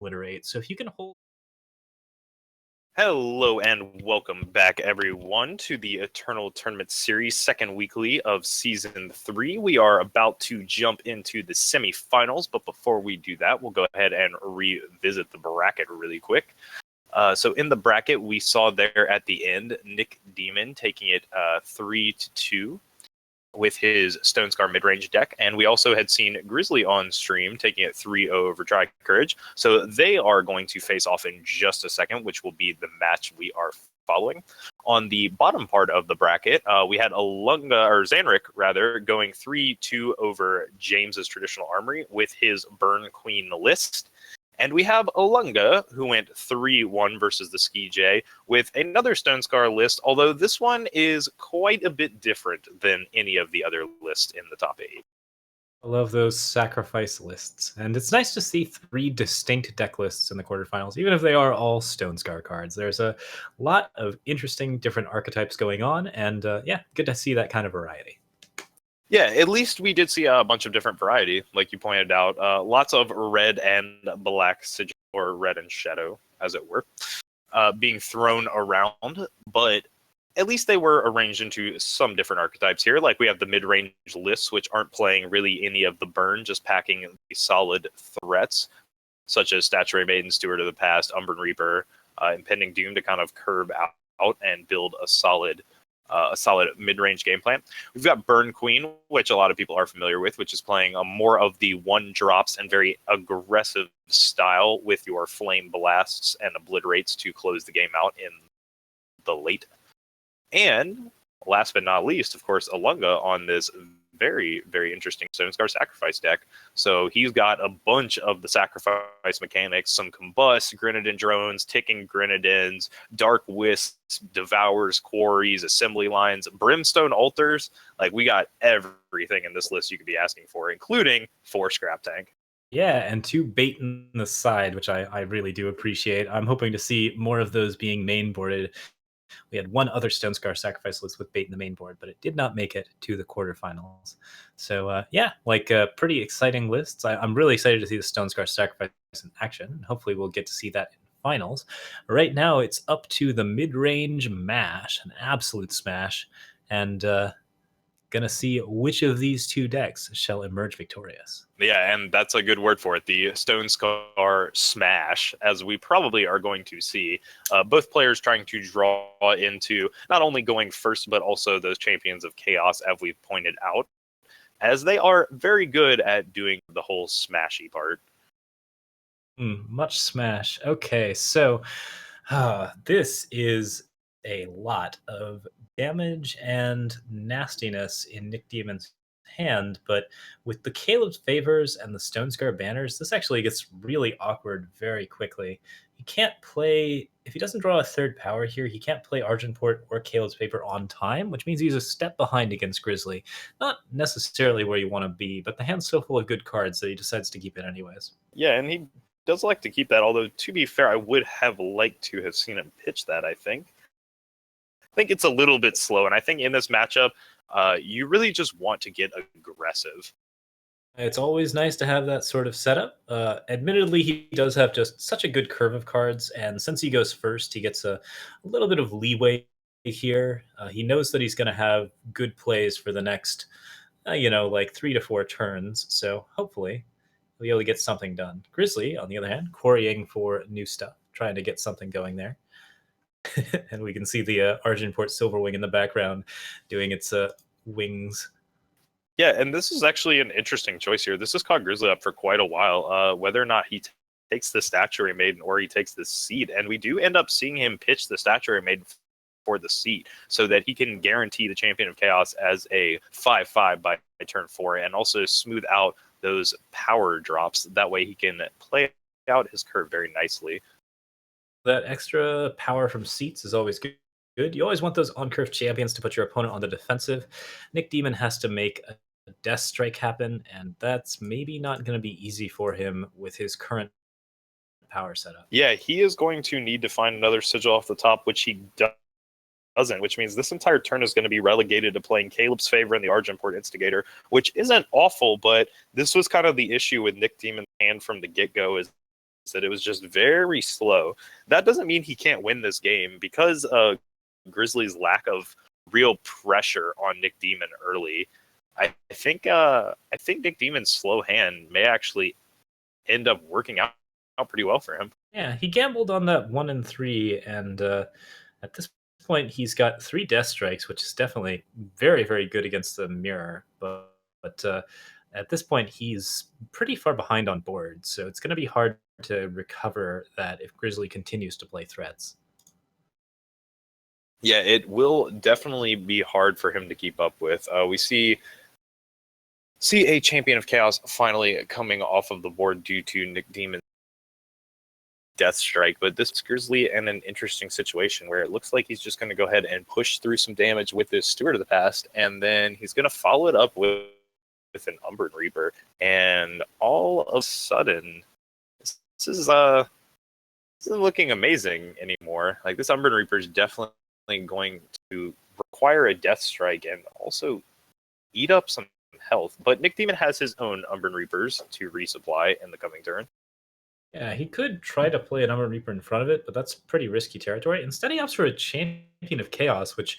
obliterate. So if you can hold. Hello and welcome back, everyone, to the Eternal Tournament Series, second weekly of Season 3. We are about to jump into the semifinals, but before we do that, we'll go ahead and revisit the bracket really quick. So in the bracket, we saw there at the end, Nick Demon taking it 3-2 with his Stone Scar mid-range deck, and we also had seen Grizzly on stream taking it 3-0 over Dry Courage. So they are going to face off in just a second, which will be the match we are following. On the bottom part of the bracket, we had Zanric rather, going 3-2 over James's Traditional Armory with his Burn Queen list. And we have Olunga, who went 3-1 versus the Ski J with another Stone Scar list, although this one is quite a bit different than any of the other lists in the top 8. I love those sacrifice lists. And it's nice to see 3 distinct deck lists in the quarterfinals, even if they are all Stone Scar cards. There's a lot of interesting different archetypes going on, and yeah, good to see that kind of variety. Yeah, at least we did see a bunch of different variety, like you pointed out. Lots of red and black sigil, or red and shadow, as it were, being thrown around. But at least they were arranged into some different archetypes here. Like we have the mid-range lists, which aren't playing really any of the burn, just packing the solid threats, such as Statuary Maiden, Steward of the Past, Umbran Reaper, Impending Doom to kind of curb out and build a solid mid-range game plan. We've got Burn Queen, which a lot of people are familiar with, which is playing more of the one drops and very aggressive style with your flame blasts and obliterates to close the game out in the late. And last but not least, of course, Olunga on this very, very interesting Stone Scar sacrifice deck. So he's got a bunch of the sacrifice mechanics, some combust, Grenadin drones, ticking Grenadins, dark wisps, devours, quarries, assembly lines, brimstone altars. Like, we got everything in this list you could be asking for, including 4 scrap tank. Yeah, and 2 bait in the side, which I really do appreciate. I'm hoping to see more of those being main boarded. We had one other Stone Scar sacrifice list with bait in the main board, but it did not make it to the quarterfinals. So yeah, pretty exciting lists. I'm really excited to see the Stone Scar sacrifice in action, and hopefully we'll get to see that in finals. Right now, it's up to the mid-range mash, an absolute smash, and gonna see which of these 2 decks shall emerge victorious. Yeah, and that's a good word for it. The Stone Scar smash, as we probably are going to see. Both players trying to draw into not only going first, but also those champions of chaos, as we've pointed out, as they are very good at doing the whole smashy part. Much smash. Okay, so this is a lot of damage and nastiness in Nick Demon's hand, but with the Caleb's Favors and the Stone Scar banners, this actually gets really awkward very quickly. He can't play, if he doesn't draw a 3rd power here, he can't play Argenport or Caleb's Favor on time, which means he's a step behind against Grizzly. Not necessarily where you want to be, but the hand's so full of good cards that he decides to keep it anyways. Yeah, and he does like to keep that, although to be fair, I would have liked to have seen him pitch that, I think it's a little bit slow, and I think in this matchup, you really just want to get aggressive. It's always nice to have that sort of setup. Admittedly, he does have just such a good curve of cards, and since he goes first, he gets a little bit of leeway here. He knows that he's going to have good plays for the next, 3 to 4 turns, so hopefully he'll be able to get something done. Grizzly, on the other hand, quarrying for new stuff, trying to get something going there. And we can see the Argenport Silverwing in the background doing its wings. Yeah, and this is actually an interesting choice here. This has caught Grizzly up for quite a while, whether or not he takes the Statuary Maiden or he takes the seat. And we do end up seeing him pitch the Statuary Maiden for the seat so that he can guarantee the Champion of Chaos as a 5/5 by turn 4 and also smooth out those power drops. That way he can play out his curve very nicely. That extra power from seats is always good. You always want those on-curve champions to put your opponent on the defensive. Nick Demon has to make a Death Strike happen, and that's maybe not going to be easy for him with his current power setup. Yeah, he is going to need to find another sigil off the top, which he doesn't, which means this entire turn is going to be relegated to playing Caleb's Favor and the Argenport Instigator, which isn't awful, but this was kind of the issue with Nick Demon's hand from the get-go, is that it was just very slow. That doesn't mean he can't win this game because Grizzlies' lack of real pressure on Nick Demon early. I think Nick Demon's slow hand may actually end up working out pretty well for him. Yeah, he gambled on that 1 and 3, and at this point, he's got 3 death strikes, which is definitely very, very good against the mirror. But at this point, he's pretty far behind on board, so it's going to be hard to recover that if Grizzly continues to play threats. Yeah, it will definitely be hard for him to keep up with. We see a champion of chaos finally coming off of the board due to Nick Demon's death strike, but this Grizzly in an interesting situation where it looks like he's just going to go ahead and push through some damage with this Steward of the Past, and then he's going to follow it up with an Umber Reaper, and all of a sudden, this isn't looking amazing anymore. Like, this Umber Reaper is definitely going to require a death strike and also eat up some health, but Nick Demon has his own Umber Reapers to resupply in the coming turn. Yeah, he could try to play an Umber Reaper in front of it, but that's pretty risky territory. Instead, he opts for a Champion of Chaos, which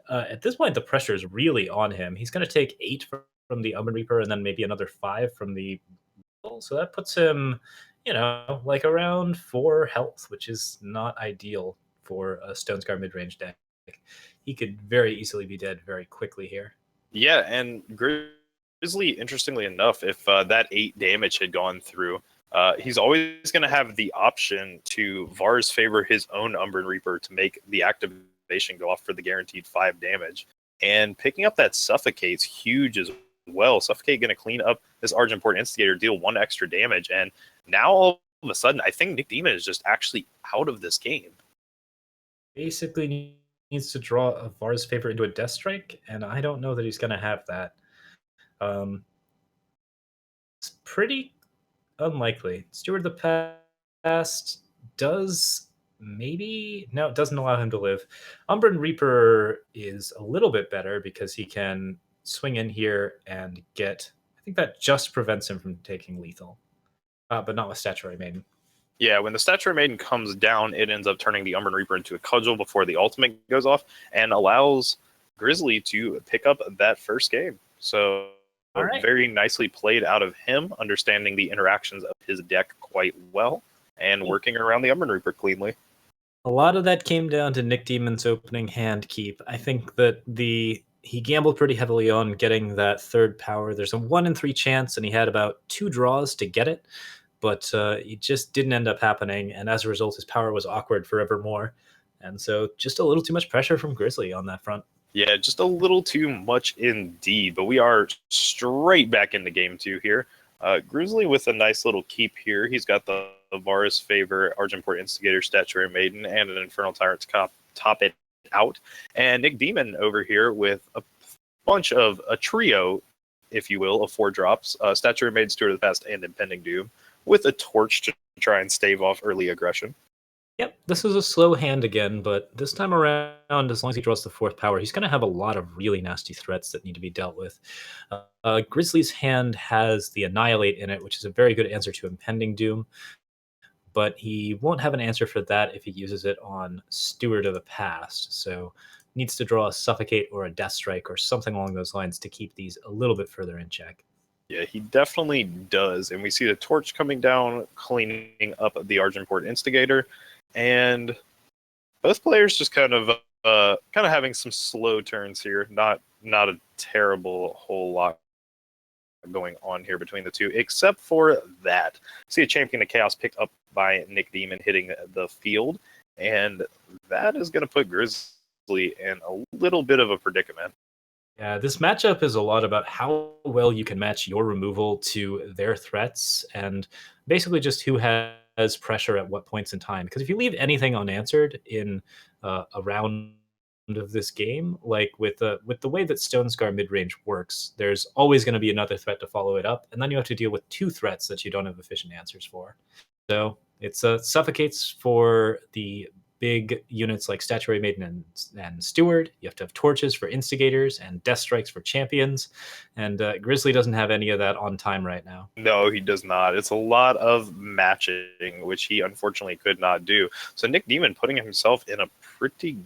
at this point, the pressure is really on him. He's going to take 8 from the Umber Reaper and then maybe another 5 from the. So that puts him, like around 4 health, which is not ideal for a Stone Scar mid range deck. He could very easily be dead very quickly here. Yeah, and Grizzly, interestingly enough, if that 8 damage had gone through, he's always going to have the option to Vars favor his own Umber Reaper to make the activation go off for the guaranteed 5 damage. And picking up that Suffocate's huge as well. Suffocate going to clean up this Argenport Instigator, deal 1 extra damage, and now all of a sudden, I think Nick Demon is just actually out of this game. Basically needs to draw a Vars favor into a Death Strike, and I don't know that he's going to have that. It's pretty unlikely. Steward of the Past does maybe. No, it doesn't allow him to live. Umbran Reaper is a little bit better because he can swing in here and get. I think that just prevents him from taking lethal, but not with Statuary Maiden. Yeah, when the Statuary Maiden comes down, it ends up turning the Umbran Reaper into a cudgel before the ultimate goes off and allows Grizzly to pick up that first game. So right. Very nicely played out of him, understanding the interactions of his deck quite well and working around the Umbran Reaper cleanly. A lot of that came down to Nick Demon's opening hand keep. I think that he gambled pretty heavily on getting that 3rd power. There's a 1 in 3 chance, and he had about 2 draws to get it, but it just didn't end up happening, and as a result, his power was awkward forevermore. And so just a little too much pressure from Grizzly on that front. Yeah, just a little too much indeed, but we are straight back into game 2 here. Grizzly with a nice little keep here. He's got the Varus Favor, Argenport Instigator, Statuary Maiden, and an Infernal Tyrant to top it out. And Nick Demon over here with a trio, if you will, of 4 drops. Statuary Maiden, Steward of the Past, and Impending Doom, with a Torch to try and stave off early aggression. Yep, this is a slow hand again, but this time around, as long as he draws the 4th power, he's going to have a lot of really nasty threats that need to be dealt with. Grizzly's hand has the Annihilate in it, which is a very good answer to Impending Doom, but he won't have an answer for that if he uses it on Steward of the Past, so needs to draw a Suffocate or a Death Strike or something along those lines to keep these a little bit further in check. Yeah, he definitely does, and we see the Torch coming down, cleaning up the Argenport Instigator. And both players just kind of having some slow turns here. Not a terrible whole lot going on here between the two, except for that. See a Champion of Chaos picked up by Nick Demon hitting the field, and that is going to put Grizzly in a little bit of a predicament. Yeah, this matchup is a lot about how well you can match your removal to their threats, and basically just who has pressure at what points in time. Because if you leave anything unanswered in a round of this game, like with the way that Stone Scar midrange works, there's always going to be another threat to follow it up, and then you have to deal with 2 threats that you don't have efficient answers for. So it's suffocates for the big units like Statuary Maiden and Steward. You have to have torches for instigators and death strikes for champions. And Grizzly doesn't have any of that on time right now. No, he does not. It's a lot of matching, which he unfortunately could not do. So Nick Demon putting himself in a pretty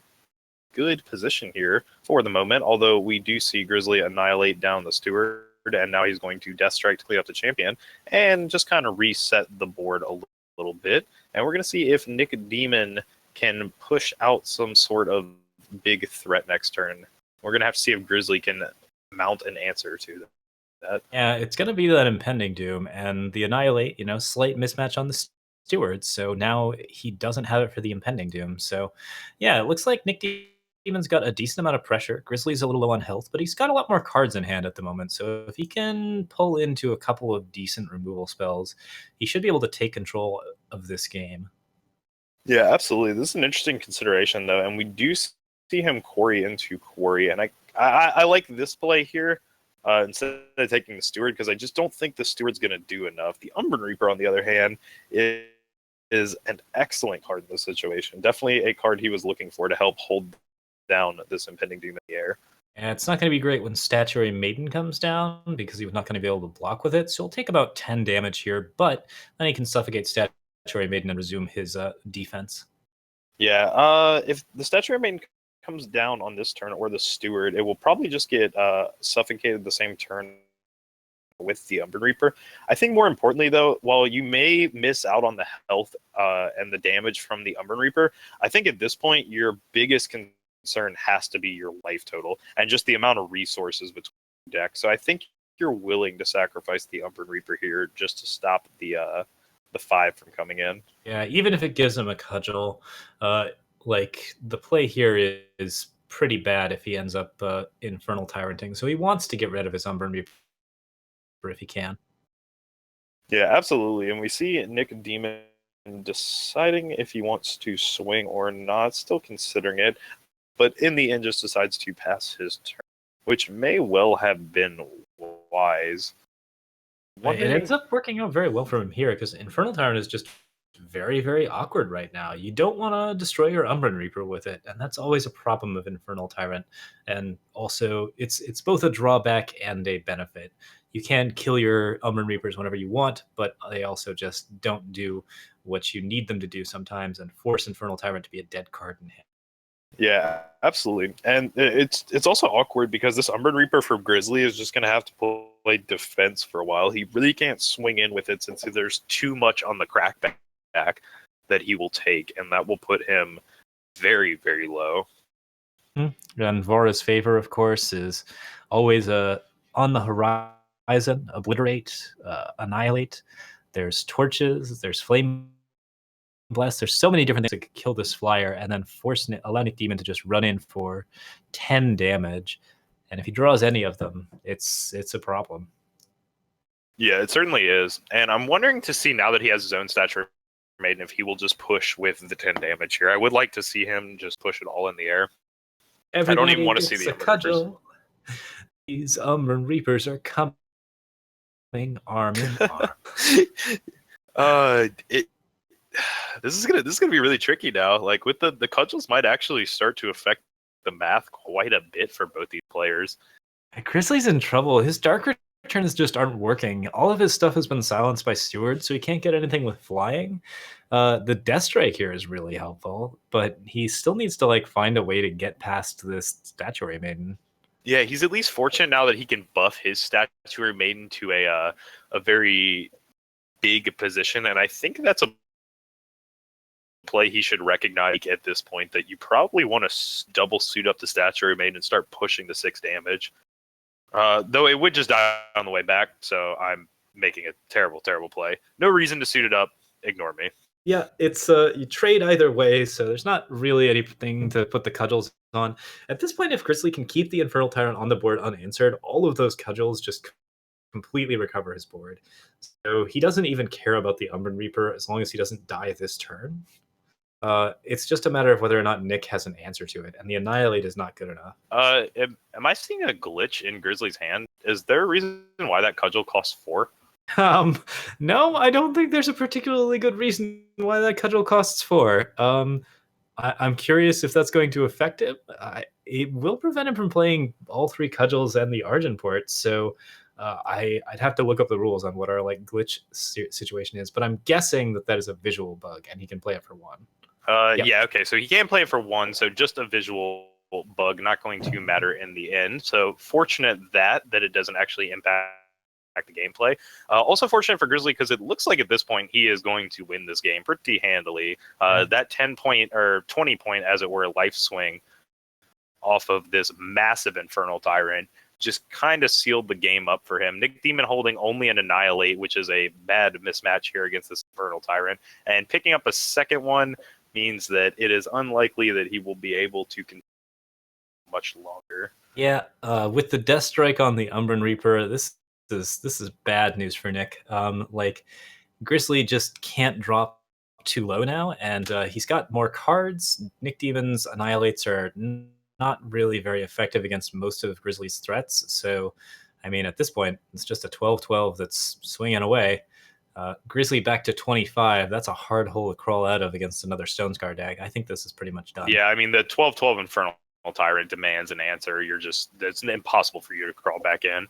good position here for the moment, although we do see Grizzly annihilate down the Steward, and now he's going to Death Strike to clean up the champion and just kind of reset the board a little bit. And we're going to see if Nick Demon can push out some sort of big threat next turn. We're going to have to see if Grizzly can mount an answer to that. Yeah, it's going to be that Impending Doom and the Annihilate, slight mismatch on the Steward. So now he doesn't have it for the Impending Doom. So yeah, it looks like Nick Demon's got a decent amount of pressure. Grizzly's a little low on health, but he's got a lot more cards in hand at the moment. So if he can pull into a couple of decent removal spells, he should be able to take control of this game. Yeah, absolutely. This is an interesting consideration, though, and we do see him quarry into quarry, and I like this play here instead of taking the Steward, because I just don't think the Steward's going to do enough. The Umbran Reaper, on the other hand, is an excellent card in this situation. Definitely a card he was looking for to help hold down this Impending Doom in the air. And it's not going to be great when Statuary Maiden comes down because he's not going to be able to block with it. So he'll take about 10 damage here, but then he can suffocate Statuary Maiden and resume his defense. Yeah, if the Statuary Maiden comes down on this turn or the Steward, it will probably just get suffocated the same turn with the Umbran Reaper. I think more importantly, though, while you may miss out on the health and the damage from the Umbran Reaper, I think at this point your biggest concern has to be your life total and just the amount of resources between decks. So I think you're willing to sacrifice the Umbran Reaper here just to stop the 5 from coming in. Yeah, even if it gives him a cudgel, like the play here is pretty bad if he ends up Infernal Tyranting. So he wants to get rid of his Umbran Reaper if he can. Yeah, absolutely. And we see Nick Demon deciding if he wants to swing or not, still considering it, but in the end just decides to pass his turn, which may well have been wise. It ends up working out very well for him here because Infernal Tyrant is just very, very awkward right now. You don't want to destroy your Umbran Reaper with it, and that's always a problem of Infernal Tyrant. And also, it's both a drawback and a benefit. You can kill your Umbran Reapers whenever you want, but they also just don't do what you need them to do sometimes and force Infernal Tyrant to be a dead card in hand. Yeah, absolutely. And it's also awkward because this Umbran Reaper for Grizzly is just going to have to play defense for a while. He really can't swing in with it since there's too much on the crackback that he will take, and that will put him very, very low. And Vora's Favor, of course, is always on the horizon. Obliterate, Annihilate. There's Torches, there's Flame Blast. There's so many different things that could kill this flyer and then allow Nick Demon to just run in for 10 damage. And if he draws any of them, it's a problem. Yeah, it certainly is. And I'm wondering to see, now that he has his own Stature Maiden, if he will just push with the 10 damage here. I would like to see him just push it all in the air. Everybody I don't even want to see the cudgel. These Umbran Reapers are coming arm in arm. This is gonna be really tricky now. Like with the cudgels might actually start to affect the math quite a bit for both these players. Grizzly's in trouble. His Dark Returns just aren't working. All of his stuff has been silenced by Steward, so he can't get anything with flying. The Death Strike here is really helpful, but he still needs to find a way to get past this Statuary Maiden. Yeah, he's at least fortunate now that he can buff his Statuary Maiden to a very big position, and I think that's a play he should recognize at this point, that you probably want to double suit up the Statuary Maiden and start pushing the 6 damage. Though it would just die on the way back, so I'm making a terrible, terrible play. No reason to suit it up. Ignore me. Yeah, it's you trade either way, so there's not really anything to put the cudgels on. At this point, if Grizzly can keep the Infernal Tyrant on the board unanswered, all of those cudgels just completely recover his board. So he doesn't even care about the Umbran Reaper as long as he doesn't die this turn. It's just a matter of whether or not Nick has an answer to it, and the Annihilate is not good enough. Am I seeing a glitch in Grizzly's hand? Is there a reason why that cudgel costs 4? No, I don't think there's a particularly good reason why that cudgel costs 4. I'm curious if that's going to affect him. It will prevent him from playing all three cudgels and the Argent port. So I'd have to look up the rules on what our like glitch situation is. But I'm guessing that that is a visual bug, and he can play it for one. Yep. Yeah, okay. So he can play it for one, so just a visual bug, not going to matter in the end. So fortunate that it doesn't actually impact the gameplay. Also fortunate for Grizzly because it looks like at this point he is going to win this game pretty handily. Yeah. That 10-point or 20-point, as it were, life swing off of this massive Infernal Tyrant just kind of sealed the game up for him. Nick Demon holding only an Annihilate, which is a bad mismatch here against this Infernal Tyrant, and picking up a second one means that it is unlikely that he will be able to continue much longer. Yeah, with the Death Strike on the Umbran Reaper, this is bad news for Nick. Like Grizzly just can't drop too low now, and he's got more cards. Nick Demon's Annihilates are not really very effective against most of Grizzly's threats. So, I mean, at this point, it's just a 12-12 that's swinging away. Grizzly back to 25. That's a hard hole to crawl out of against another Stonescar deck. I think this is pretty much done. Yeah, I mean, the 12-12 Infernal Tyrant demands an answer. It's impossible for you to crawl back in.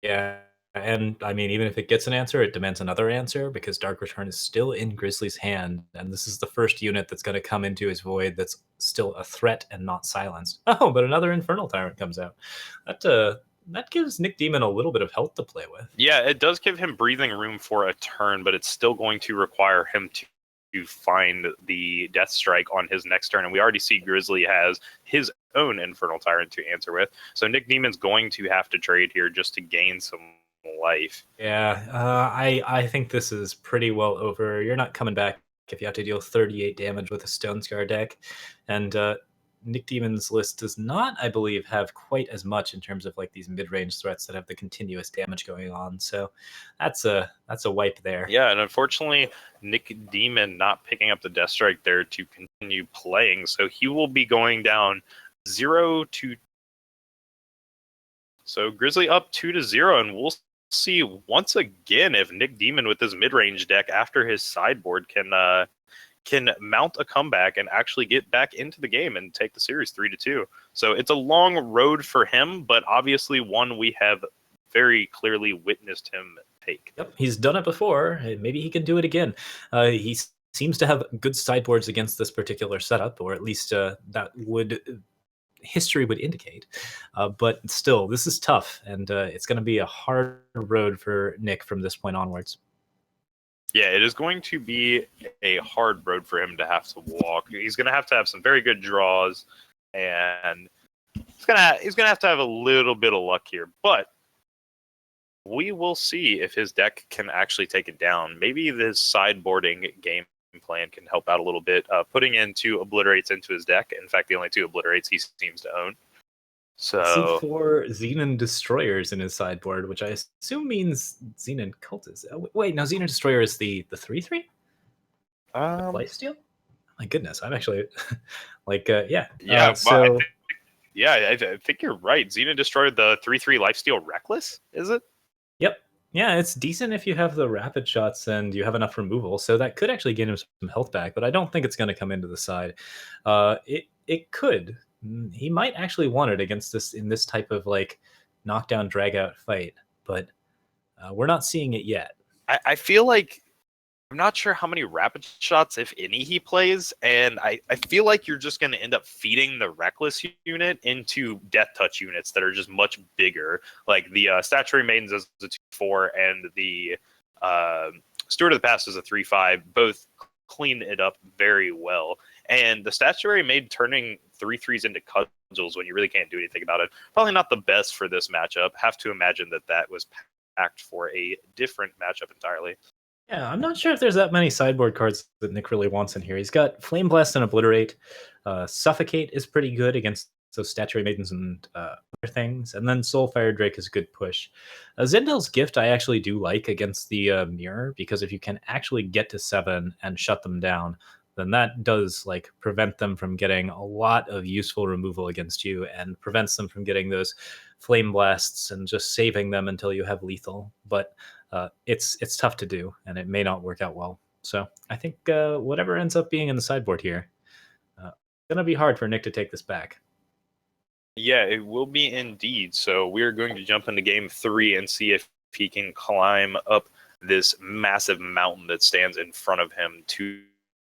Yeah, and I mean, even if it gets an answer, it demands another answer because Dark Return is still in Grizzly's hand, and this is the first unit that's going to come into his void that's still a threat and not silenced. Oh, but another Infernal Tyrant comes out. That gives Nick Demon a little bit of health to play with. Yeah, it does give him breathing room for a turn, but it's still going to require him to find the Death Strike on his next turn. And we already see Grizzly has his own Infernal Tyrant to answer with. So Nick Demon's going to have to trade here just to gain some life. Yeah, I think this is pretty well over. You're not coming back if you have to deal 38 damage with a Stonescar deck. And Nick Demon's list does not, I believe, have quite as much in terms of like these mid-range threats that have the continuous damage going on. So that's a wipe there. Yeah, and unfortunately, Nick Demon not picking up the Death Strike there to continue playing. So he will be going down 0-2. So Grizzly up 2-0, and we'll see once again if Nick Demon with his mid-range deck after his sideboard can mount a comeback and actually get back into the game and take the series 3-2. So it's a long road for him, but obviously one we have very clearly witnessed him take. Yep, he's done it before. Maybe he can do it again. He seems to have good sideboards against this particular setup, or at least that would history would indicate. But still, this is tough, and it's going to be a hard road for Nick from this point onwards. Yeah, it is going to be a hard road for him to have to walk. He's going to have some very good draws, and he's gonna have to have a little bit of luck here. But we will see if his deck can actually take it down. Maybe this sideboarding game plan can help out a little bit. Putting in 2 Obliterates into his deck. In fact, the only 2 Obliterates he seems to own. So I see 4 Xenon Destroyers in his sideboard, which I assume means Xenon Cultist. Oh, wait, no, Xenon Destroyer is the 3/3 lifesteal. My goodness, I'm actually like yeah. Yeah, So I think you're right. Xena destroyed the 3/3 lifesteal Reckless, is it? Yep. Yeah, it's decent if you have the rapid shots and you have enough removal, so that could actually get him some health back. But I don't think it's going to come into the side. It could. He might actually want it against this in this type of like knockdown drag out fight, but we're not seeing it yet. I feel like I'm not sure how many rapid shots, if any, he plays, and I feel like you're just going to end up feeding the Reckless unit into Death Touch units that are just much bigger. Like the Statuary Maidens as a 2/4 and the Steward of the Past as a 3/5, both clean it up very well. And the Statuary Maid turning 3/3s into cudgels when you really can't do anything about it, probably not the best for this matchup. Have to imagine that was packed for a different matchup entirely. Yeah, I'm not sure if there's that many sideboard cards that Nick really wants in here. He's got Flame Blast and Obliterate. Suffocate is pretty good against those Statuary Maidens and other things. And then Soulfire Drake is a good push. Zendel's Gift I actually do like against the Mirror, because if you can actually get to 7 and shut them down, then that does like prevent them from getting a lot of useful removal against you and prevents them from getting those Flame Blasts and just saving them until you have lethal. But it's tough to do, and it may not work out well. So I think whatever ends up being in the sideboard here, gonna be hard for Nick to take this back. Yeah, it will be indeed. So we're going to jump into game 3 and see if he can climb up this massive mountain that stands in front of him to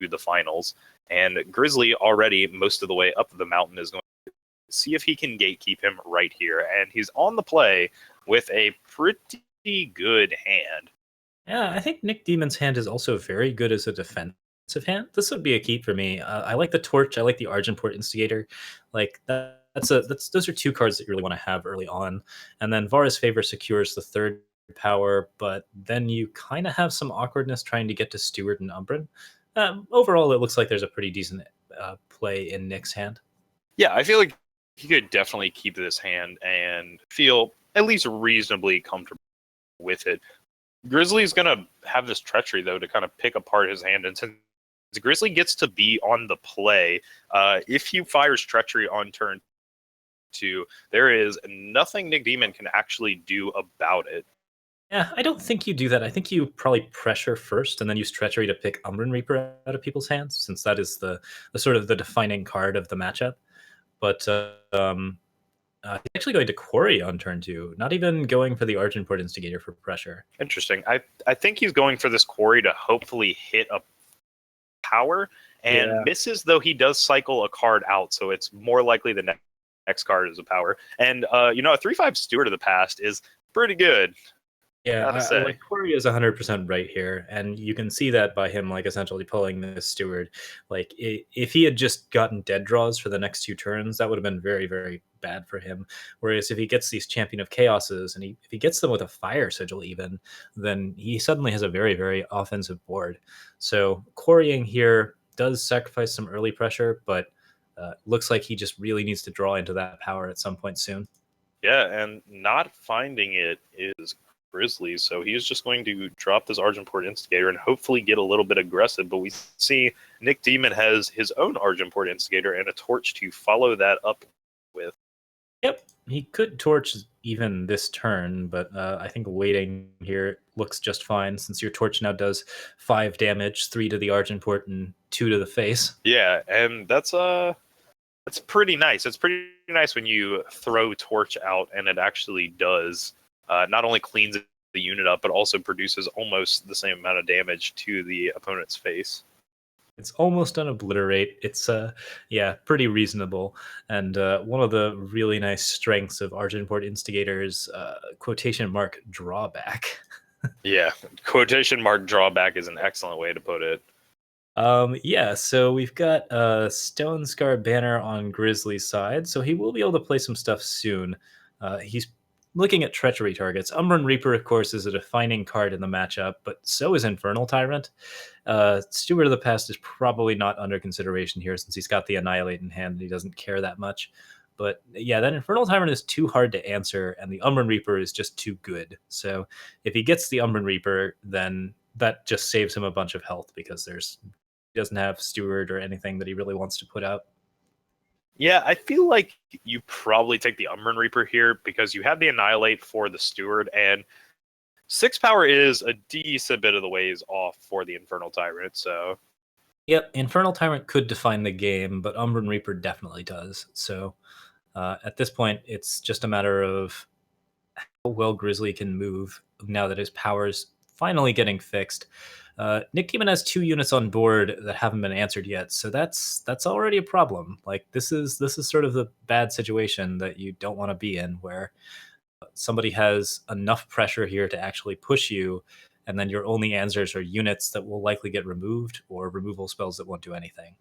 the finals. And Grizzly already most of the way up the mountain is going to see if he can gatekeep him right here. And he's on the play with a pretty good hand. Yeah, I think Nick Demon's hand is also very good as a defensive hand. This would be a keep for me. I like the Torch. I like the Argenport Instigator. Like that's those are two cards that you really want to have early on. And then Vara's Favor secures the third power, but then you kind of have some awkwardness trying to get to Steward and Umbran. Overall, it looks like there's a pretty decent play in Nick's hand. Yeah, I feel like he could definitely keep this hand and feel at least reasonably comfortable with it. Grizzly's going to have this treachery, though, to kind of pick apart his hand. And since Grizzly gets to be on the play, if he fires treachery on turn 2, there is nothing Nick Demon can actually do about it. Yeah, I don't think you do that. I think you probably pressure first and then use treachery to pick Umbran Reaper out of people's hands, since that is the sort of the defining card of the matchup. But he's actually going to Quarry on turn 2, not even going for the Argenport Instigator for pressure. Interesting. I think he's going for this Quarry to hopefully hit a power and misses, though he does cycle a card out, so it's more likely the next card is a power. And, a 3/5 Steward of the Past is pretty good. Yeah, like Corey is 100% right here, and you can see that by him like essentially pulling this Steward. Like if he had just gotten dead draws for the next 2 turns, that would have been very, very bad for him. Whereas if he gets these Champion of Chaoses and if he gets them with a Fire Sigil even, then he suddenly has a very, very offensive board. So quarrying here does sacrifice some early pressure, but looks like he just really needs to draw into that power at some point soon. Yeah, and not finding it is Grizzly, so he's just going to drop this Argenport Instigator and hopefully get a little bit aggressive. But we see Nick Demon has his own Argenport Instigator and a Torch to follow that up with. Yep, he could Torch even this turn, but I think waiting here looks just fine, since your Torch now does 5 damage, 3 to the Argenport and 2 to the face. Yeah, and that's pretty nice. It's pretty nice when you throw Torch out and it actually does not only cleans the unit up, but also produces almost the same amount of damage to the opponent's face. It's almost an obliterate. It's pretty reasonable. And one of the really nice strengths of Argenport Instigator's quotation mark drawback. Yeah, quotation mark drawback is an excellent way to put it. So we've got a Stone Scar banner on Grizzly's side, so he will be able to play some stuff soon. He's looking at treachery targets. Umbran Reaper, of course, is a defining card in the matchup, but so is Infernal Tyrant. Steward of the Past is probably not under consideration here, since he's got the Annihilate in hand and he doesn't care that much. But yeah, that Infernal Tyrant is too hard to answer, and the Umbran Reaper is just too good. So if he gets the Umbran Reaper, then that just saves him a bunch of health, because he doesn't have Steward or anything that he really wants to put out. Yeah, I feel like you probably take the Umbran Reaper here because you have the Annihilate for the Steward, and 6 power is a decent bit of the ways off for the Infernal Tyrant, so... Yep, Infernal Tyrant could define the game, but Umbran Reaper definitely does. So at this point, it's just a matter of how well Grizzly can move now that his power's finally getting fixed. Nick Demon has 2 units on board that haven't been answered yet, so that's already a problem. Like this is sort of the bad situation that you don't want to be in, where somebody has enough pressure here to actually push you, and then your only answers are units that will likely get removed or removal spells that won't do anything.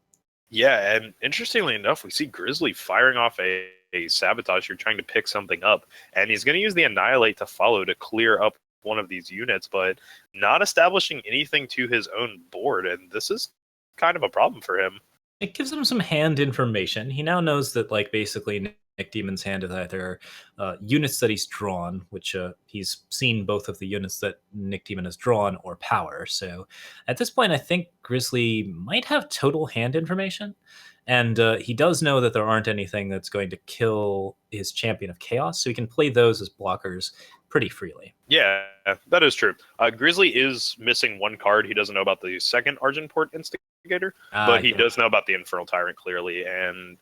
Yeah, and interestingly enough, we see Grizzly firing off a Sabotage here, trying to pick something up, and he's going to use the Annihilate to follow to clear up one of these units, but not establishing anything to his own board, and this is kind of a problem for him. It gives him some hand information. He now knows that, like, basically Nick Demon's hand is either units that he's drawn, which he's seen both of the units that Nick Demon has drawn, or power. So at this point, I think Grizzly might have total hand information. And he does know that there aren't anything that's going to kill his Champion of Chaos, so he can play those as blockers. pretty freely. Yeah, that is true. Grizzly is missing one card. He doesn't know about the second Argenport Instigator, but he Yeah. does know about the Infernal Tyrant clearly. And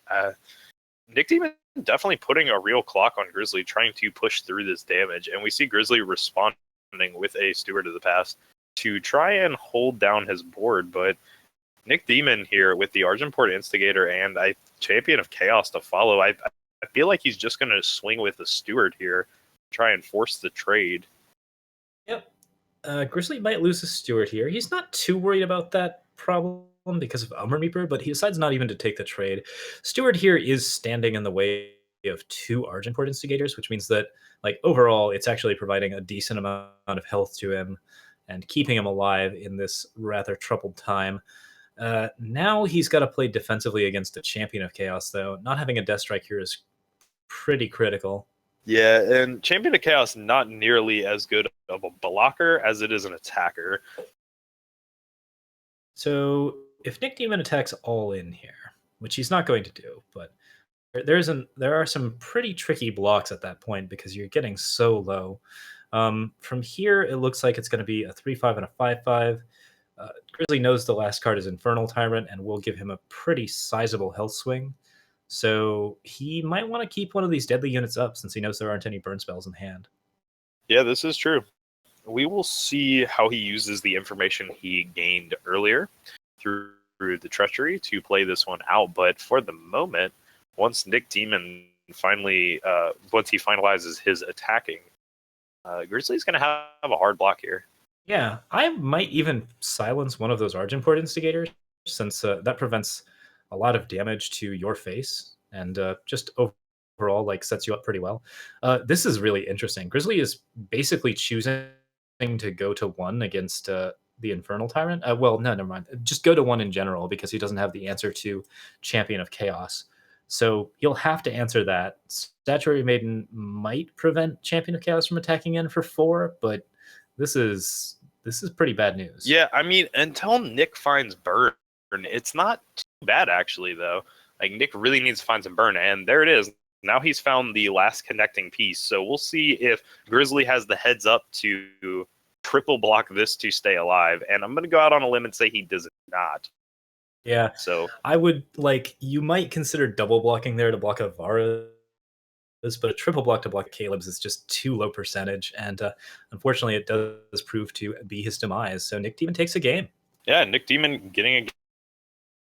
Nick Demon definitely putting a real clock on Grizzly, trying to push through this damage. And we see Grizzly responding with a Steward of the Past to try and hold down his board. But Nick Demon here with the Argenport Instigator and a Champion of Chaos to follow, I feel like he's just going to swing with the Steward here, try and force the trade. Yep. Grizzly might lose his Steward here. He's not too worried about that problem because of aReNGee, but he decides not even to take the trade. Steward here is standing in the way of two Argenport Instigators, which means that, like, overall, it's actually providing a decent amount of health to him and keeping him alive in this rather troubled time. Now he's got to play defensively against a Champion of Chaos, though. Not having a Death Strike here is pretty critical. Yeah, and Champion of Chaos not nearly as good of a blocker as it is an attacker. So if Nick Demon attacks all in here, which he's not going to do, but there are some pretty tricky blocks at that point because you're getting so low. From here, it looks like it's going to be a 3/5 and a 5/5. Grizzly knows the last card is Infernal Tyrant and will give him a pretty sizable health swing. So he might want to keep one of these deadly units up since he knows there aren't any burn spells in hand. Yeah, this is true. We will see how he uses the information he gained earlier through the treachery to play this one out. But for the moment, once Nick Demon once he finalizes his attacking, Grizzly's going to have a hard block here. Yeah, I might even silence one of those Argenport Instigators since that prevents a lot of damage to your face and just overall like sets you up pretty well. This is really interesting. Grizzly is basically choosing to go to one against the Infernal Tyrant. Well, no, never mind. Just go to one in general because he doesn't have the answer to Champion of Chaos. So you'll have to answer that. Statuary Maiden might prevent Champion of Chaos from attacking in for 4, but this is pretty bad news. Yeah, I mean, until Nick finds burn, it's not too bad actually, though. Like Nick really needs to find some burn, and there it is. Now he's found the last connecting piece. So we'll see if Grizzly has the heads up to triple block this to stay alive. And I'm going to go out on a limb and say he does not. Yeah. So I would you might consider double blocking there to block a Vara, but a triple block to block Caleb's is just too low percentage, and unfortunately, it does prove to be his demise. So Nick Demon takes a game. Yeah, Nick Demon getting a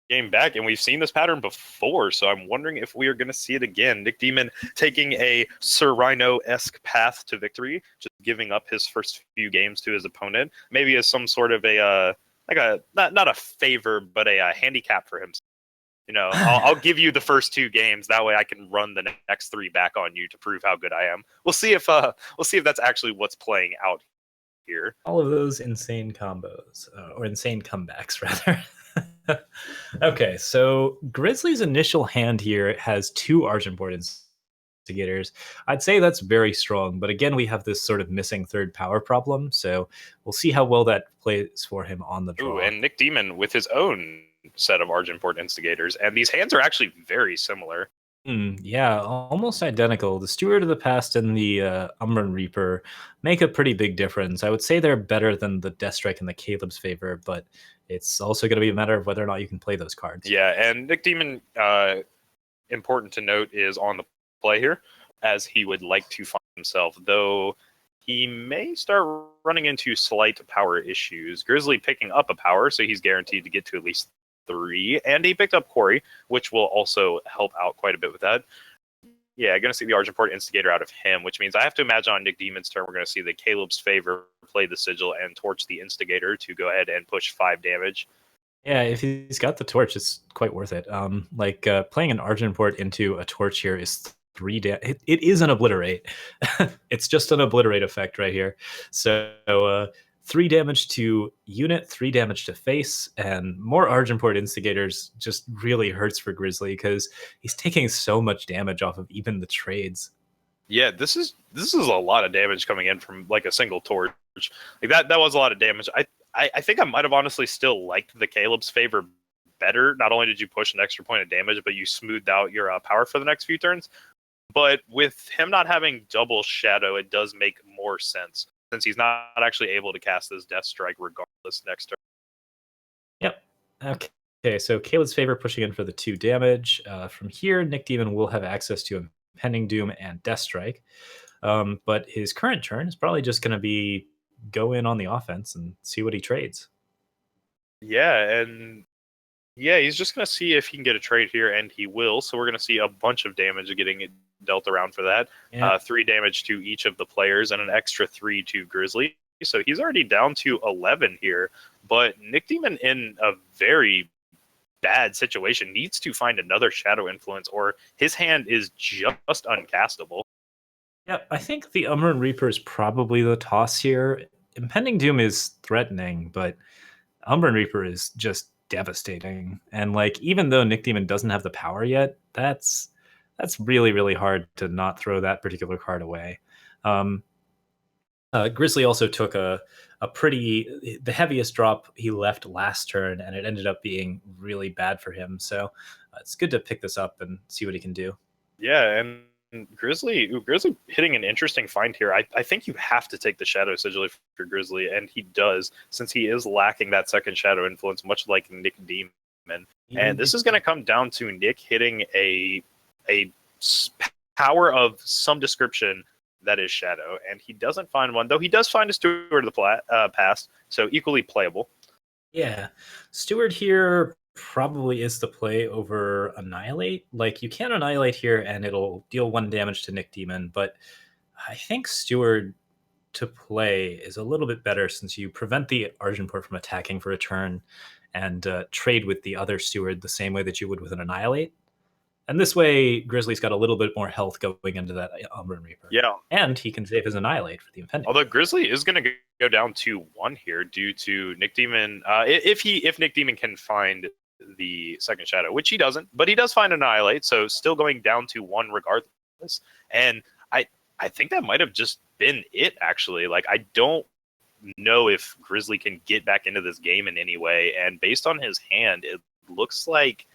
game back, and we've seen this pattern before, so I'm wondering if we are going to see it again. Nick Demon taking a Sir Rhino-esque path to victory, just giving up his first few games to his opponent, maybe as some sort of a not a favor, but a handicap for himself. You know, I'll give you the first 2 games. That way, I can run the next 3 back on you to prove how good I am. We'll see if that's actually what's playing out here. All of those insane combos or insane comebacks, rather. Okay, so Grizzly's initial hand here has 2 Argenport Instigators. I'd say that's very strong, but again, we have this sort of missing third power problem. So we'll see how well that plays for him on the draw. Ooh, and Nick Demon with his own set of Argenport Instigators, and these hands are actually very similar. Yeah, almost identical. The Steward of the Past and the aReNGee make a pretty big difference. I would say they're better than the Death Strike in the Caleb's favor, but it's also going to be a matter of whether or not you can play those cards. Yeah, and Nick Demon, important to note, is on the play here, as he would like to find himself, though he may start running into slight power issues. Grizzly picking up a power, so he's guaranteed to get to at least 3, and he picked up Quarry, which will also help out quite a bit with that. Yeah, going to see the Argenport Instigator out of him, which means I have to imagine on Nick Demon's turn, we're going to see the Caleb's favor play the Sigil and torch the Instigator to go ahead and push 5 damage. Yeah, if he's got the torch, it's quite worth it. Playing an Argenport into a torch here is 3 damage. It is an obliterate. It's just an obliterate effect right here. So 3 damage to unit, 3 damage to face, and more Argenport Instigators just really hurts for Grizzly because he's taking so much damage off of even the trades. Yeah, this is a lot of damage coming in from like a single torch. Like that was a lot of damage. I think I might have honestly still liked the Caleb's favor better. Not only did you push an extra point of damage, but you smoothed out your power for the next few turns. But with him not having double shadow, it does make more sense since he's not actually able to cast this Death Strike regardless next turn. Yep. Okay, so Caleb's favor pushing in for the 2 damage. From here, Nick Demon will have access to Impending Doom and Death Strike. But his current turn is probably just going to be go in on the offense and see what he trades. Yeah, and yeah, he's just going to see if he can get a trade here, and he will. So we're going to see a bunch of damage getting dealt around for that. Yeah. 3 damage to each of the players and an extra 3 to Grizzly. So he's already down to 11 here. But Nick Demon in a very bad situation needs to find another Shadow Influence, or his hand is just uncastable. Yeah, I think the Umbran Reaper is probably the toss here. Impending Doom is threatening, but Umbran Reaper is just devastating. And like, even though Nick Demon doesn't have the power yet, that's really really hard to not throw that particular card away. Um, Grizzly also took a pretty the heaviest drop he left last turn, and it ended up being really bad for him. So it's good to pick this up and see what he can do. Yeah, and Grizzly hitting an interesting find here. I think you have to take the Shadow Sigil for Grizzly, and he does, since he is lacking that second Shadow Influence, much like Nick Demon. And this is going to come down to Nick hitting a power of some description that is Shadow, and he doesn't find one, though he does find a Steward of the past, so equally playable. Yeah, Steward here probably is the play over Annihilate. Like, you can Annihilate here and it'll deal 1 damage to Nick Demon, but I think Steward to play is a little bit better since you prevent the Argenport from attacking for a turn and trade with the other Steward the same way that you would with an Annihilate. And this way, Grizzly's got a little bit more health going into that Umbran Reaper. Yeah. And he can save his Annihilate for the Impending. Although Grizzly is going to go down to 1 here due to Nick Demon. If Nick Demon can find the second Shadow, which he doesn't, but he does find Annihilate, so still going down to 1 regardless. And I think that might have just been it, actually. Like, I don't know if Grizzly can get back into this game in any way. And based on his hand, it looks like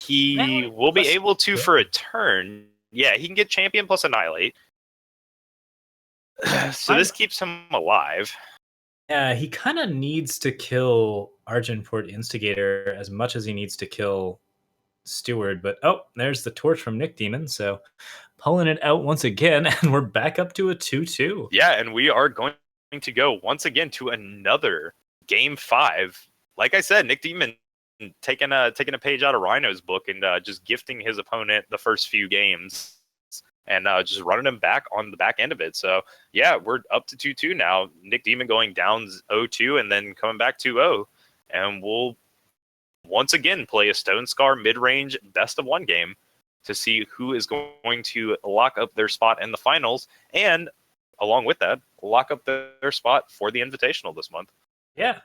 he will be able to for a turn. Yeah, he can get Champion plus Annihilate. So this keeps him alive. Yeah, he kind of needs to kill Argenport Instigator as much as he needs to kill Steward. But oh, there's the torch from Nick Demon. So pulling it out once again, and we're back up to a 2-2. Yeah, and we are going to go once again to another game 5. Like I said, Nick Demon taking a page out of Rhino's book and just gifting his opponent the first few games and just running him back on the back end of it. So yeah, we're up to 2-2 now. Nick Demon going down 0-2 and then coming back 2-0, and we'll once again play a Stone Scar mid-range best of 1 game to see who is going to lock up their spot in the finals, and along with that, lock up their spot for the Invitational this month. Yeah.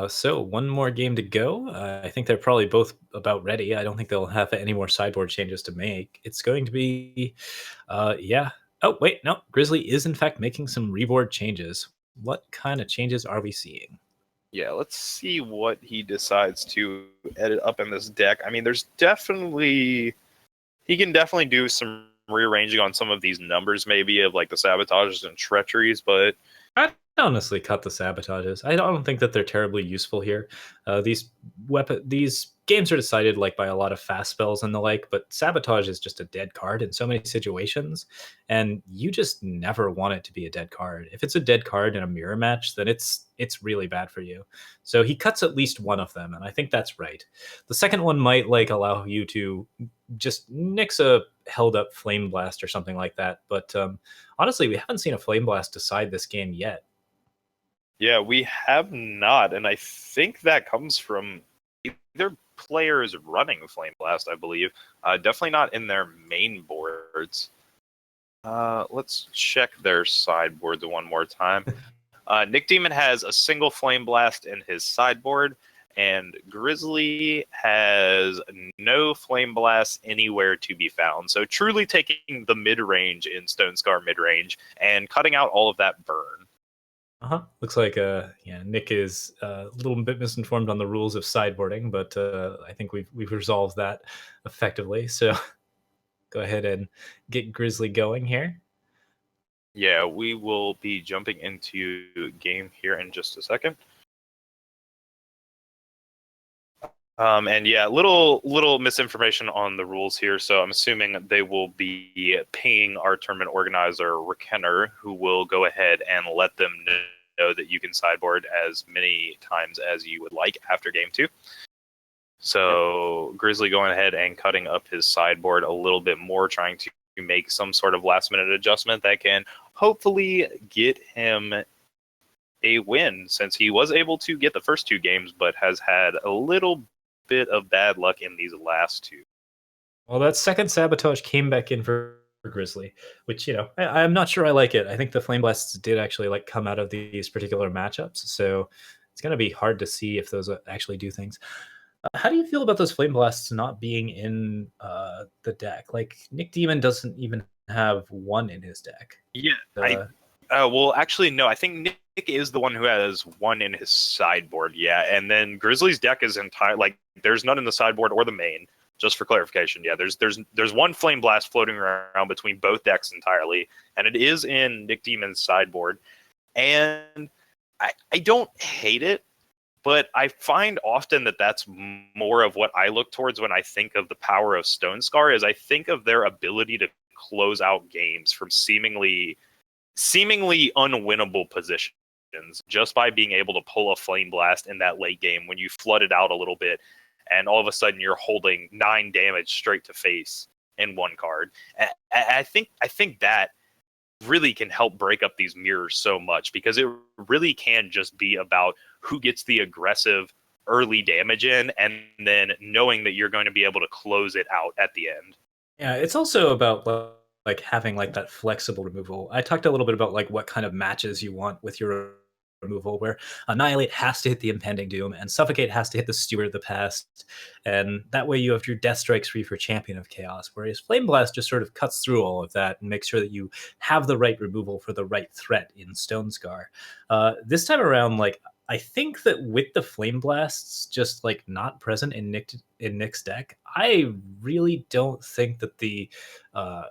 So 1 more game to go. I think they're probably both about ready. I don't think they'll have any more sideboard changes to make. It's going to be, yeah. Oh, wait, no. Grizzly is, in fact, making some reboard changes. What kind of changes are we seeing? Yeah, let's see what he decides to edit up in this deck. I mean, there's definitely... He can definitely do some rearranging on some of these numbers, maybe, of like the sabotages and treacheries, but I'd honestly cut the sabotages. I don't think that they're terribly useful here. These games are decided like by a lot of fast spells and the like, but sabotage is just a dead card in so many situations, and you just never want it to be a dead card. If it's a dead card in a mirror match, then it's really bad for you. So he cuts at least 1 of them, and I think that's right. The second one might like allow you to just nix a held up flame blast or something like that, but honestly, we haven't seen a flame blast decide this game yet. yeah, we have not, and I think that comes from either players running Flame Blast, I believe. Definitely not in their main boards. Let's check their sideboard one more time. Nick Demon has a single Flame Blast in his sideboard, and Grizzly has no Flame Blast anywhere to be found. So truly taking the mid-range in Stone Scar mid-range and cutting out all of that burn. Looks like yeah, Nick is a little bit misinformed on the rules of sideboarding, but I think we've resolved that effectively. So go ahead and get Grizzly going here. Yeah, we will be jumping into game here in just a second. And yeah, little misinformation on the rules here. So I'm assuming they will be paying our tournament organizer, Rikenner, who will go ahead and let them know that you can sideboard as many times as you would like after game 2. So Grizzly going ahead and cutting up his sideboard a little bit more, trying to make some sort of last minute adjustment that can hopefully get him a win, since he was able to get the first 2 games, but has had a little bit of bad luck in these last 2. Well, that second sabotage came back in for Grizzly, which I'm not sure I like it. I think the Flame Blasts did actually like come out of these particular matchups, so it's going to be hard to see if those actually do things. How do you feel about those Flame Blasts not being in the deck? Like Nick Demon doesn't even have one in his deck. Yeah, Uh, well, actually, no. I think Nick is the one who has one in his sideboard. Yeah, and then Grizzly's deck is entire. Like, there's none in the sideboard or the main. Just for clarification, yeah, there's one Flame Blast floating around between both decks entirely, and it is in Nick Demon's sideboard. And I don't hate it, but I find often that that's more of what I look towards when I think of the power of Stone Scar. Is I think of their ability to close out games from seemingly unwinnable positions just by being able to pull a Flame Blast in that late game when you flood it out a little bit, and all of a sudden you're holding 9 damage straight to face in one card. I think that really can help break up these mirrors so much, because it really can just be about who gets the aggressive early damage in, and then knowing that you're going to be able to close it out at the end. Yeah, it's also about like having like that flexible removal. I talked a little bit about like what kind of matches you want with your removal, where Annihilate has to hit the Impending Doom and Suffocate has to hit the Steward of the Past, and that way you have your Death Strikes free for Champion of Chaos, whereas Flame Blast just sort of cuts through all of that and makes sure that you have the right removal for the right threat in Stone Scar. This time around, like I think that with the Flame Blasts just like not present in Nick's deck, I really don't think that uh,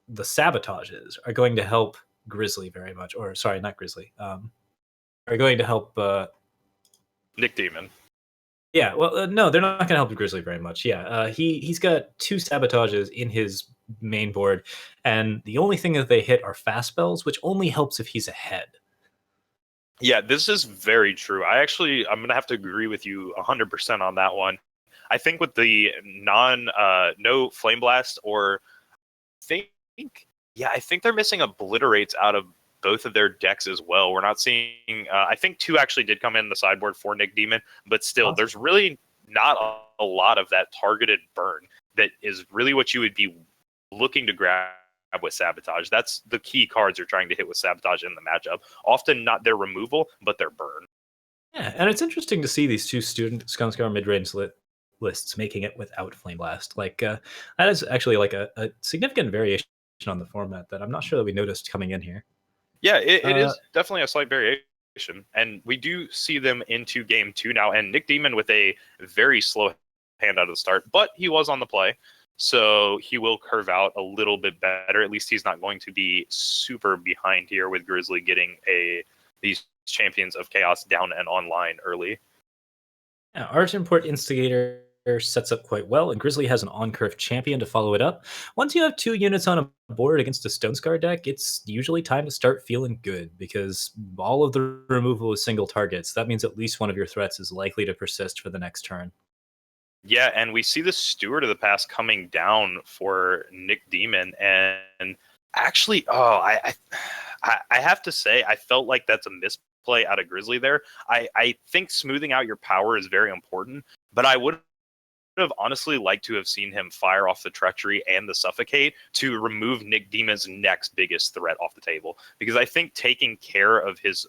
the sabotages are going to help Grizzly very much. Or sorry, not Grizzly. Are going to help. Nick Demon. Yeah, well, no, they're not going to help Grizzly very much. Yeah, he's got 2 sabotages in his main board, and the only thing that they hit are fast spells, which only helps if he's ahead. Yeah, this is very true. I'm gonna have to agree with you 100% on that one. I think with the no Flame Blast, or think I think they're missing Obliterates out of both of their decks as well. We're not seeing. I think 2 actually did come in the sideboard for Nick Demon, but still, there's really not a lot of that targeted burn that is really what you would be looking to grab with Sabotage. That's the key cards you're trying to hit with Sabotage in the matchup. Often not their removal, but their burn. Yeah, and it's interesting to see these 2 student Scumscar mid-range lists making it without Flame Blast. Like that is actually like a significant variation on the format that I'm not sure that we noticed coming in here. Yeah, it is definitely a slight variation. And we do see them into game 2 now. And Nick Demon with a very slow hand out of the start, but he was on the play. So he will curve out a little bit better. At least he's not going to be super behind here with Grizzly getting these Champions of Chaos down and online early. Yeah, Arch Import Instigator sets up quite well, and Grizzly has an on-curve champion to follow it up. Once you have 2 units on a board against a Stone Scar deck, it's usually time to start feeling good, because all of the removal is single targets. That means at least one of your threats is likely to persist for the next turn. Yeah, and we see the Steward of the Past coming down for Nick Demon, and actually, I have to say, I felt like that's a misplay out of Grizzly there. I think smoothing out your power is very important, but I would have honestly liked to have seen him fire off the Treachery and the Suffocate to remove Nick Demon's next biggest threat off the table, because I think taking care of his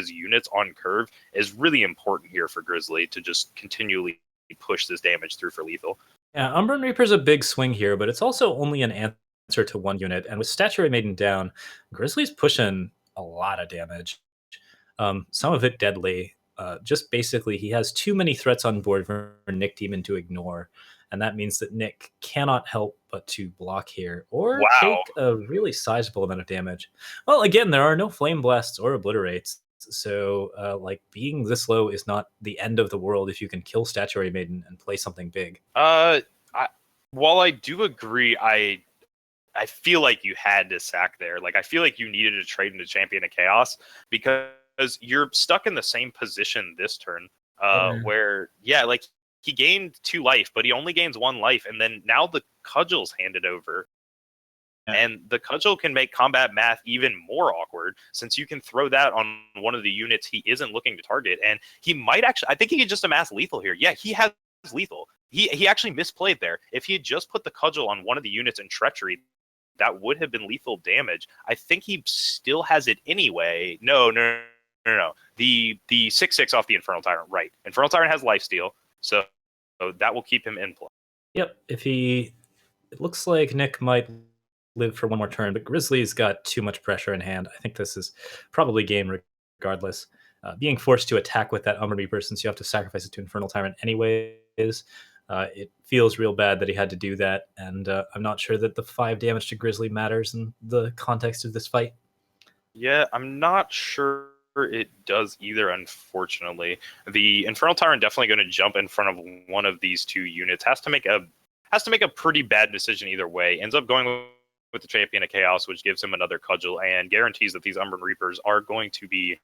units on curve is really important here for Grizzly to just continually push this damage through for lethal. Yeah, Umbran Reaper's a big swing here, but it's also only an answer to 1 unit, and with Statuary Maiden down, Grizzly's pushing a lot of damage. Some of it deadly. just basically he has too many threats on board for Nick Demon to ignore, and that means that Nick cannot help but to block here or Wow. take a really sizable amount of damage. Well, again, there are no flame blasts or obliterates, so like being this low is not the end of the world if you can kill Statuary Maiden and play something big. I, while I do agree, I feel like you had to sack there. Like I feel like you needed to trade into Champion of Chaos because you're stuck in the same position this turn. Yeah. Where yeah, like he gained 2 life, but he only gains 1 life, and then now the cudgel's handed over. Yeah. And the cudgel can make combat math even more awkward since you can throw that on one of the units he isn't looking to target. And he might actually, I think he could just amass lethal here. Yeah, he has lethal. He actually misplayed there. If he had just put the cudgel on one of the units in treachery, that would have been lethal damage. I think he still has it anyway. No. The 6/6 off the Infernal Tyrant, right? Infernal Tyrant has lifesteal, so that will keep him in play. Yep. It looks like Nick might live for one more turn, but Grizzly's got too much pressure in hand. I think this is probably game regardless. Being forced to attack with that Umber Reaper, since you have to sacrifice it to Infernal Tyrant anyways, it feels real bad that he had to do that, and I'm not sure that the 5 damage to Grizzly matters in the context of this fight. Yeah, I'm not sure it does either, unfortunately. The Infernal Tyrant definitely going to jump in front of one of these 2 units. Has to make a pretty bad decision either way. Ends up going with the Champion of Chaos, which gives him another cudgel and guarantees that these Umbran Reapers are going to be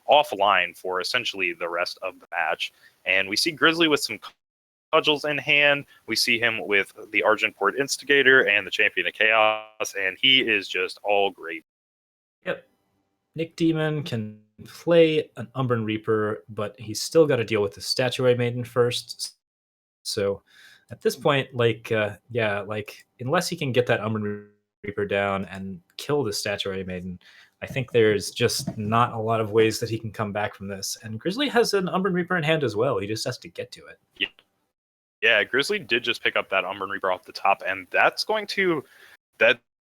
offline for essentially the rest of the match. And we see Grizzly with some cudgels in hand. We see him with the Argent-Port Instigator and the Champion of Chaos, and he is just all great. Yep. Nick Demon can play an Umbran Reaper, but he's still got to deal with the Statuary Maiden first. So at this point, like unless he can get that Umbran Reaper down and kill the Statuary Maiden, I think there's just not a lot of ways that he can come back from this. And Grizzly has an Umbran Reaper in hand as well. He just has to get to it. Yeah, Grizzly did just pick up that Umbran Reaper off the top, and that's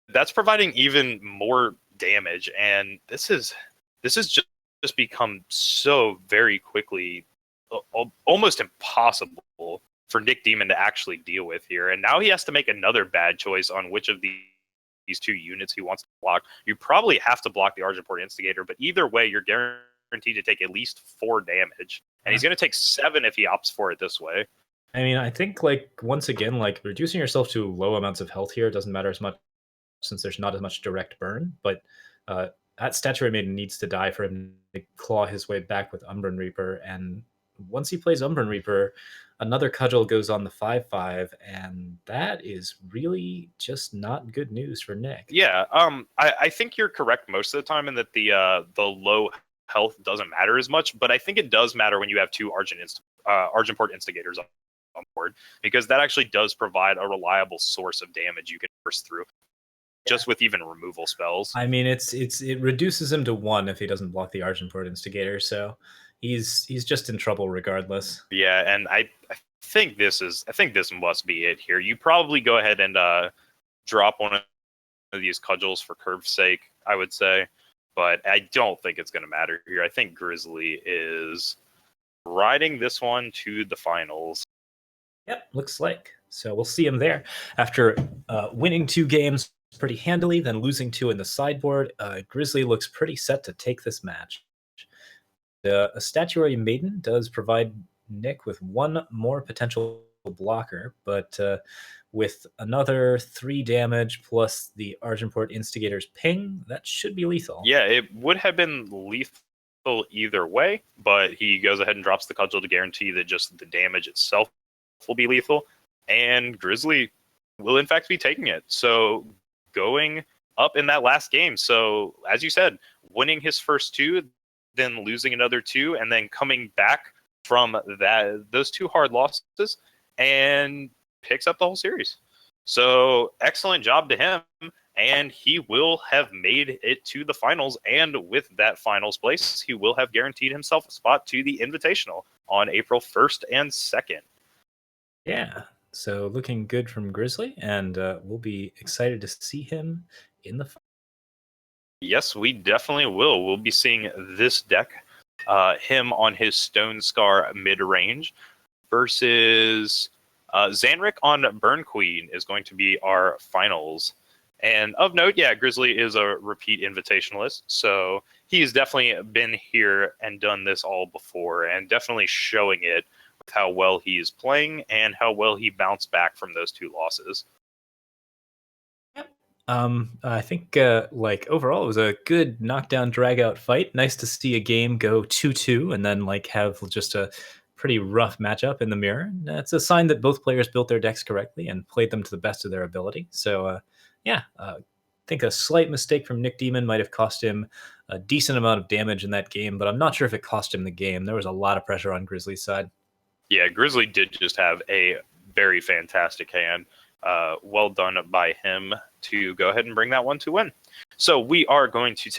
that's providing even more damage. And this is just become so very quickly almost impossible for Nick Demon to actually deal with here. And now he has to make another bad choice on which of these 2 units he wants to block. You probably have to block the Argent-Port Instigator, but either way, you're guaranteed to take at least 4 damage. And he's going to take 7 if he opts for it this way. I mean, I think like once again, like reducing yourself to low amounts of health here doesn't matter as much since there's not as much direct burn. But that Statuary Maiden needs to die for him to claw his way back with Umbran Reaper. And once he plays Umbran Reaper, another cudgel goes on the 5/5, and that is really just not good news for Nick. Yeah, I think you're correct most of the time in that the low health doesn't matter as much, but I think it does matter when you have 2 Argent-Port Instigators on board, because that actually does provide a reliable source of damage you can burst through, just with even removal spells. I mean, it reduces him to 1 if he doesn't block the Argent-Port Instigator, so he's just in trouble regardless. Yeah, and I think this must be it here. You probably go ahead and drop one of these cudgels for curve's sake, I would say, but I don't think it's going to matter here. I think Grizzly is riding this one to the finals. Yep, looks like. So we'll see him there after winning 2 games pretty handily, then losing 2 in the sideboard. Grizzly looks pretty set to take this match. A Statuary Maiden does provide Nick with 1 more potential blocker, but with another 3 damage plus the Argent-Port Instigator's ping, that should be lethal. Yeah, it would have been lethal either way, but he goes ahead and drops the cudgel to guarantee that just the damage itself will be lethal, and Grizzly will in fact be taking it. So going up in that last game. So as you said, winning his first 2, then losing another 2, and then coming back from those 2 hard losses and picks up the whole series. So excellent job to him, and he will have made it to the finals, and with that finals place, he will have guaranteed himself a spot to the Invitational on April 1st and 2nd. Yeah, so looking good from Grizzly, and we'll be excited to see him in the. Yes, we definitely will. We'll be seeing this deck him on his Stone Scar mid range versus Zanric on Burn Queen is going to be our finals. And of note, yeah, Grizzly is a repeat invitationalist, so he's definitely been here and done this all before, and definitely showing it with how well he's playing and how well he bounced back from those 2 losses. I think like overall it was a good knockdown drag out fight. Nice to see a game go 2-2 and then like have just a pretty rough matchup in the mirror. It's a sign that both players built their decks correctly and played them to the best of their ability. So yeah, I think a slight mistake from Nick Demon might have cost him a decent amount of damage in that game, but I'm not sure if it cost him the game. There was a lot of pressure on Grizzly's side. Yeah, Grizzly did just have a very fantastic hand. Well done by him to go ahead and bring that one to win. So we are going to take